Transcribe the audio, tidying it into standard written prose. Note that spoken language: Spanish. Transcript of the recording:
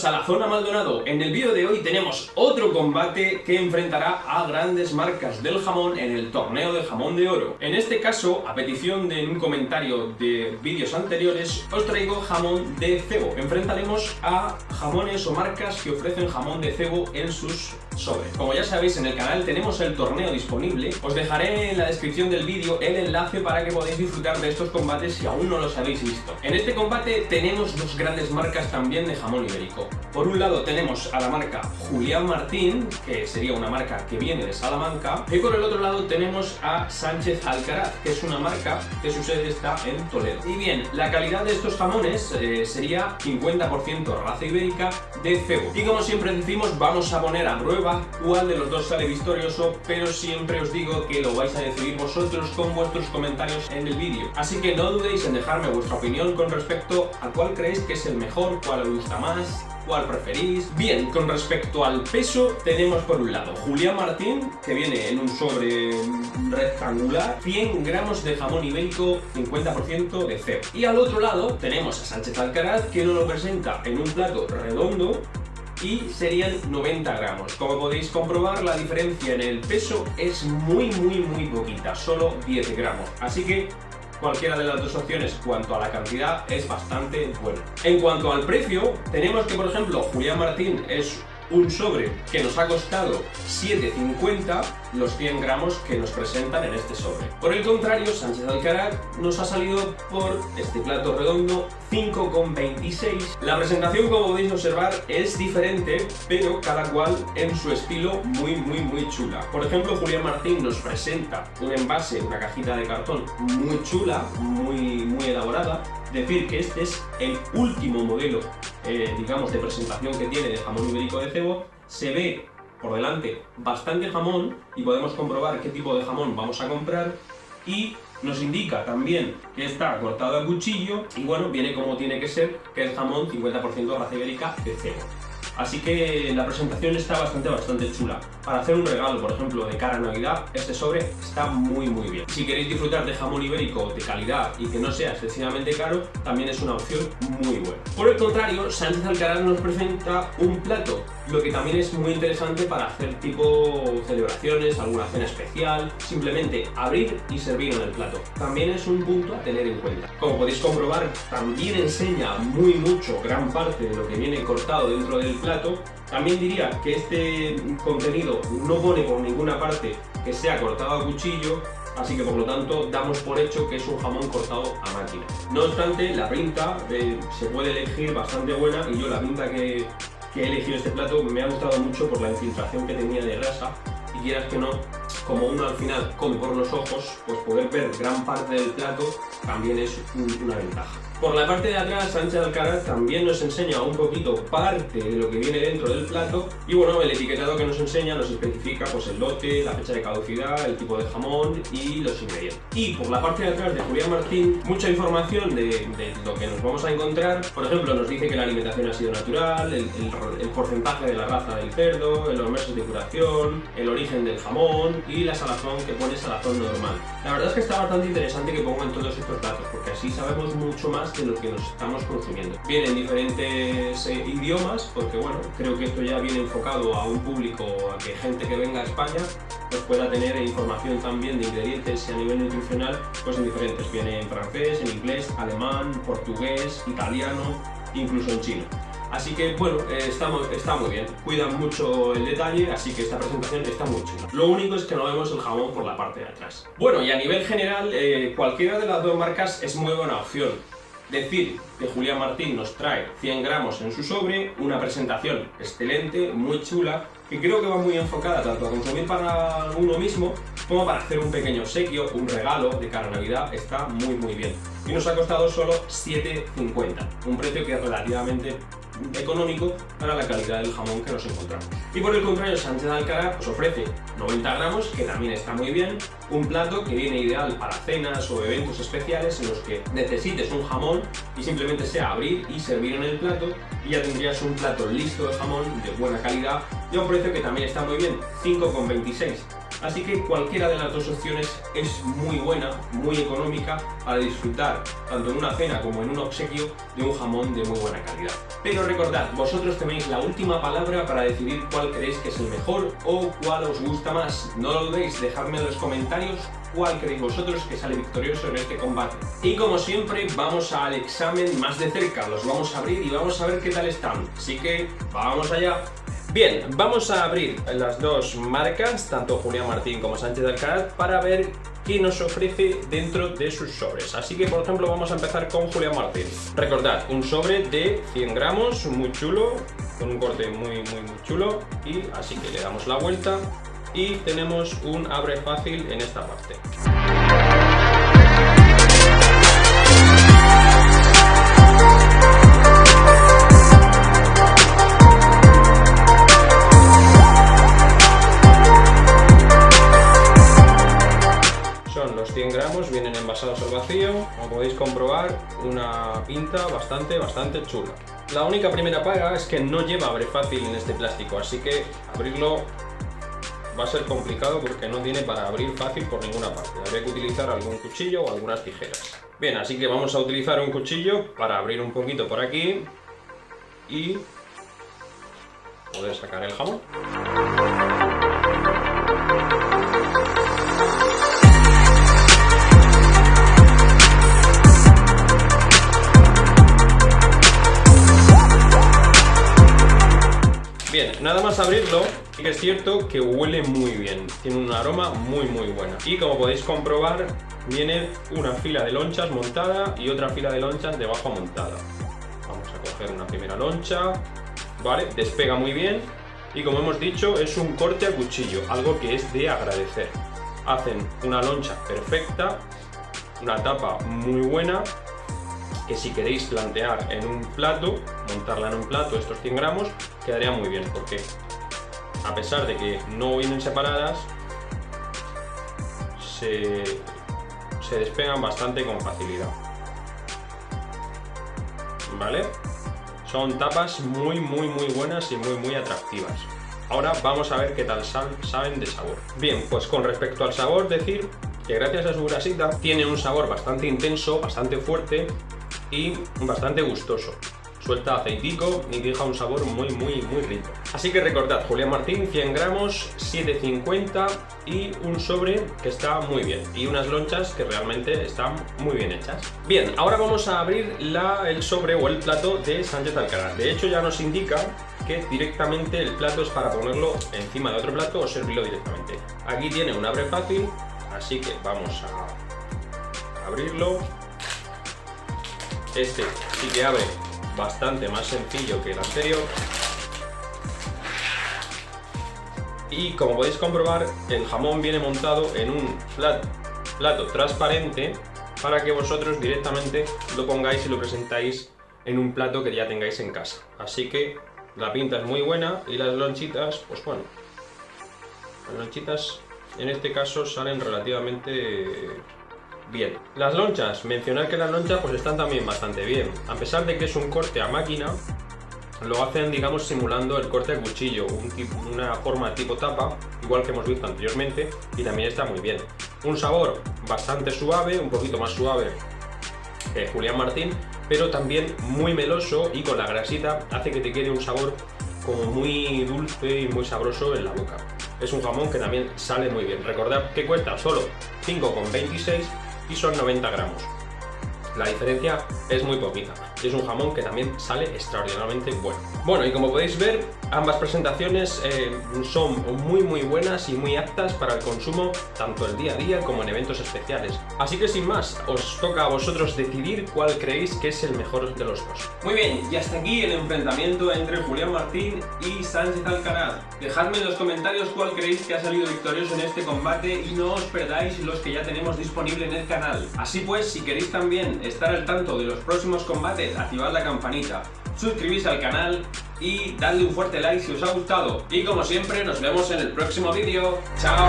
Bienvenidos a la Zona Maldonado. En el vídeo de hoy tenemos otro combate que enfrentará a grandes marcas del jamón en el torneo de jamón de oro. En este caso, a petición de un comentario de vídeos anteriores, os traigo jamón de cebo. Enfrentaremos a jamones o marcas que ofrecen jamón de cebo en sus sobres. Como ya sabéis, en el canal tenemos el torneo disponible. Os dejaré en la descripción del vídeo el enlace para que podáis disfrutar de estos combates si aún no los habéis visto. En este combate tenemos dos grandes marcas también de jamón ibérico. Por un lado tenemos a la marca Julián Martín, que sería una marca que viene de Salamanca, y por el otro lado tenemos a Sánchez Alcaraz, que es una marca que su sede está en Toledo. Y bien, la calidad de estos jamones sería 50% raza ibérica de cebo. Y como siempre decimos, vamos a poner a prueba cuál de los dos sale victorioso, pero siempre os digo que lo vais a decidir vosotros con vuestros comentarios en el vídeo. Así que no dudéis en dejarme vuestra opinión con respecto a cuál creéis que es el mejor, cuál os gusta más, cuál preferís. Bien, con respecto al peso, tenemos por un lado Julián Martín, que viene en un sobre rectangular, 100 gramos de jamón ibérico, 50% de cebo. Y al otro lado tenemos a Sánchez Alcaraz, que nos lo presenta en un plato redondo y serían 90 gramos. Como podéis comprobar, la diferencia en el peso es muy poquita, solo 10 gramos. Así que cualquiera de las dos opciones, cuanto a la cantidad, es bastante bueno. En cuanto al precio, tenemos que, por ejemplo, Julián Martín es un sobre que nos ha costado 7,50 los 100 gramos que nos presentan en este sobre. Por el contrario, Sánchez Alcaraz nos ha salido por este plato redondo 5,26. La presentación, como podéis observar, es diferente, pero cada cual en su estilo muy chula. Por ejemplo, Julián Martín nos presenta un envase, una cajita de cartón muy chula, muy elaborada. Decir que este es el último modelo, digamos, de presentación que tiene de jamón ibérico de cebo. Se ve por delante bastante jamón y podemos comprobar qué tipo de jamón vamos a comprar, y nos indica también que está cortado a cuchillo y bueno, viene como tiene que ser, que es jamón 50% raza ibérica de cebo. Así que la presentación está bastante chula. Para hacer un regalo, por ejemplo, de cara a Navidad, este sobre está muy bien. Si queréis disfrutar de jamón ibérico de calidad y que no sea excesivamente caro, también es una opción muy buena. Por el contrario, Sánchez Alcaraz nos presenta un plato, lo que también es muy interesante para hacer tipo celebraciones, alguna cena especial, simplemente abrir y servir en el plato. También es un punto a tener en cuenta. Como podéis comprobar, también enseña mucho, gran parte de lo que viene cortado dentro del plato. También diría que este contenido no pone por ninguna parte que sea cortado a cuchillo, así que por lo tanto damos por hecho que es un jamón cortado a máquina. No obstante, la pinta se puede elegir bastante buena, y yo la pinta que he elegido este plato me ha gustado mucho por la infiltración que tenía de grasa, y quieras que no, como uno al final come por los ojos, pues poder ver gran parte del plato también es una ventaja. Por la parte de atrás, Sánchez Alcaraz también nos enseña un poquito parte de lo que viene dentro del plato, y bueno, el etiquetado que nos enseña nos especifica pues el lote, la fecha de caducidad, el tipo de jamón y los ingredientes. Y por la parte de atrás de Julián Martín, mucha información de lo que nos vamos a encontrar. Por ejemplo, nos dice que la alimentación ha sido natural, el porcentaje de la raza del cerdo, los meses de curación, el origen del jamón y la salazón, que pone salazón normal. La verdad es que está bastante interesante que pongan todos estos datos, porque así sabemos mucho más de lo que nos estamos consumiendo. Vienen diferentes idiomas, porque bueno, creo que esto ya viene enfocado a un público, a que gente que venga a España pues pueda tener información también de ingredientes, y a nivel nutricional pues en diferentes. Viene en francés, en inglés, alemán, portugués, italiano, incluso en chino. Así que bueno, está muy bien, cuidan mucho el detalle, así que esta presentación está muy chula. Lo único es que no vemos el jamón por la parte de atrás. Bueno, y a nivel general, cualquiera de las dos marcas es muy buena opción. Decir que Julián Martín nos trae 100 gramos en su sobre, una presentación excelente, muy chula, que creo que va muy enfocada tanto a consumir para uno mismo como para hacer un pequeño obsequio, un regalo de cara a Navidad. Está muy bien. Y nos ha costado solo 7,50, un precio que es relativamente económico para la calidad del jamón que nos encontramos. Y por el contrario, Sánchez Alcaraz os ofrece 90 gramos, que también está muy bien, un plato que viene ideal para cenas o eventos especiales en los que necesites un jamón y simplemente sea abrir y servir en el plato, y ya tendrías un plato listo de jamón de buena calidad y a un precio que también está muy bien, 5,26. Así que cualquiera de las dos opciones es muy buena, muy económica para disfrutar tanto en una cena como en un obsequio de un jamón de muy buena calidad. Pero recordad, vosotros tenéis la última palabra para decidir cuál creéis que es el mejor o cuál os gusta más. No lo dudéis, dejadme en los comentarios cuál creéis vosotros que sale victorioso en este combate. Y como siempre, vamos al examen más de cerca, los vamos a abrir y vamos a ver qué tal están. Así que vamos allá. Bien, vamos a abrir las dos marcas, tanto Julián Martín como Sánchez Alcaraz, para ver qué nos ofrece dentro de sus sobres. Así que, por ejemplo, vamos a empezar con Julián Martín. Recordad, un sobre de 100 gramos, muy chulo, con un corte muy chulo, y así que le damos la vuelta y tenemos un abre fácil en esta parte. Son los 100 gramos, vienen envasados al vacío, como podéis comprobar, una pinta bastante chula. La única primera pega es que no lleva abre fácil en este plástico, así que abrirlo va a ser complicado porque no tiene para abrir fácil por ninguna parte. Habría que utilizar algún cuchillo o algunas tijeras. Bien, así que vamos a utilizar un cuchillo para abrir un poquito por aquí y poder sacar el jamón. Bien, nada más abrirlo, sí que es cierto que huele muy bien, tiene un aroma muy bueno. Y como podéis comprobar, viene una fila de lonchas montada y otra fila de lonchas debajo montada. Vamos a coger una primera loncha, vale, despega muy bien y como hemos dicho es un corte a cuchillo, algo que es de agradecer. Hacen una loncha perfecta, una tapa muy buena, que si queréis plantear en un plato, montarla en un plato estos 100 gramos, quedaría muy bien, porque a pesar de que no vienen separadas, se despegan bastante con facilidad. ¿Vale? Son tapas muy buenas y muy atractivas. Ahora vamos a ver qué tal saben de sabor. Bien, pues con respecto al sabor, decir que gracias a su grasita tiene un sabor bastante intenso, bastante fuerte y bastante gustoso. Suelta aceitico y deja un sabor muy rico. Así que recordad, Julián Martín, 100 gramos, 7,50 y un sobre que está muy bien. Y unas lonchas que realmente están muy bien hechas. Bien, ahora vamos a abrir el sobre o el plato de Sánchez Alcaraz. De hecho ya nos indica que directamente el plato es para ponerlo encima de otro plato o servirlo directamente. Aquí tiene un abre fácil, así que vamos a abrirlo. Este sí que abre bastante más sencillo que el anterior. Y como podéis comprobar, el jamón viene montado en un plato transparente para que vosotros directamente lo pongáis y lo presentáis en un plato que ya tengáis en casa. Así que la pinta es muy buena y las lonchitas, pues bueno, las lonchitas en este caso salen relativamente bien. Las lonchas, mencionar que las lonchas pues están también bastante bien. A pesar de que es un corte a máquina, lo hacen, digamos, simulando el corte a cuchillo, una forma tipo tapa, igual que hemos visto anteriormente, y también está muy bien. Un sabor bastante suave, un poquito más suave que Julián Martín, pero también muy meloso y con la grasita hace que te quede un sabor como muy dulce y muy sabroso en la boca. Es un jamón que también sale muy bien. Recordad que cuesta solo 5,26 y son 90 gramos. La diferencia es muy poquita. Es un jamón que también sale extraordinariamente bueno. Bueno, y como podéis ver, ambas presentaciones son muy buenas y muy aptas para el consumo tanto el día a día como en eventos especiales. Así que sin más, os toca a vosotros decidir cuál creéis que es el mejor de los dos. Muy bien, y hasta aquí el enfrentamiento entre Julián Martín y Sánchez Alcaraz. Dejadme en los comentarios cuál creéis que ha salido victorioso en este combate y no os perdáis los que ya tenemos disponible en el canal. Así pues, si queréis también estar al tanto de los próximos combates, activad la campanita, suscribís al canal y dadle un fuerte like si os ha gustado. Y como siempre, nos vemos en el próximo vídeo. ¡Chao!